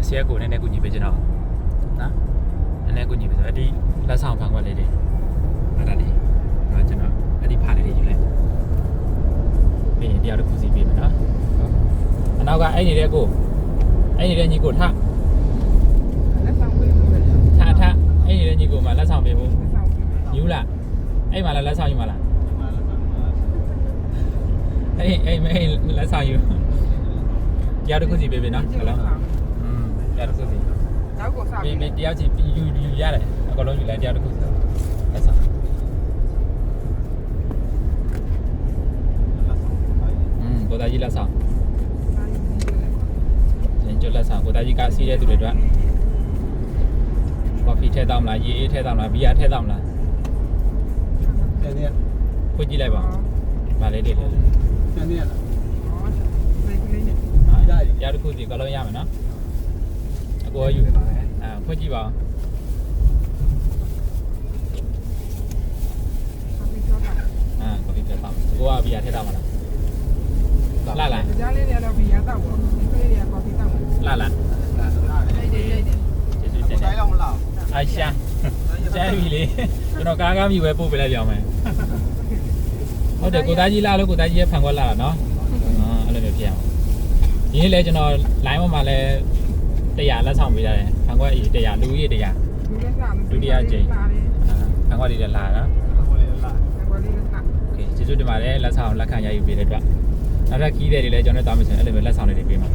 ဆရာကိုနည်းနည်းကူညီပေးကြတော့နော်နည်းနည်းကူညီပေးဆိုအဲ့ဒီလက်ဆောင်ဖန်ခွက်လေးတွေအဲ့ဒါလေးတော့ကျွန်တော်အဲ့ဒီဖားလေးတွေယူလိုက်ပြီးရင်တရားတစ်ခုစီပေးမယ်နော်အနောက်ကအဲ့နေတဲ့ကိုအဲ့နေတဲ့ညီကိုထအဲ့နေတဲ့ညီကိုမှလက်ဆောင်ပေးဖို့ယူလားအဲ့မှာလက်ဆောင်ယူမှာလားအဲ့လက်ဆောင်ယူတရားတစ်ခုစီပေးပြီနော်ဟုတ်လားတရားတစ်ခုစီနောက်ကိုစပေးတရားချီယူရတယ်အကုန်လုံးယူလိုက်တရားတစ်ခုစီလက်ဆောင်ကိုသားကြီးလက်ဆောင်ကျလက်ဆောင်ကိုသားကြီးကစီးတဲ့သူတွေအတွက်ကော်ဖီထည့်တောင်းမလားရေအေးထည့်တောင်းမလားဘီယာထည့်တောင်းမလားအဲ့ဒီဖွင့်ကြည့်လိုက်ပါမလေးတွေလေအဲ့ဒီလားရတစ်ခုစီကလုံးရမယ်နော်အကိုယူဖွင့်ကြည့်ပါကော်ဖီထည့်တောင်းကိုကဘီယာထည့်တောင်းမလားလာကြားလေးတွေတော့ဘီယာတောက်ပေါ့ဒီလေးတွေကကော်ဖီတောက်လာရိုက်တယ်ကျေးဇူးတင်တယ်အာရှာကျဲပြီလေကျွန်တော်ကားမြည်ပဲပို့ပေးလိုက်ကြအောင်မယ်ဟုတ်တယ်ကိုသားကြီးလာလို့ကိုသားကြီးရဲ့ဖန်ခွက်လာတာနော်အဲ့လိုမျိုးဖြစ်အောင်ဒီနေ့လဲကျွန်တော် line ပေါ်မှာလဲ100လက်ဆောင်ပေးရတယ်ဖန်ခွက်အေး100လူကြီး100ဒုတိယအကြိမ်ဖန်ခွက်လေးလာနော်โอเคကျေးဇူးတင်ပါတယ်လက်ဆောင်လက်ခံရယူပေးတဲ့အတွက်နောက်ထပ်ခီးတဲ့တွေလည်းကျွန်တော်တောင်းမယ်ဆိုရင်အဲ့လိုမျိုးလက်ဆောင်တွေပေးမှာ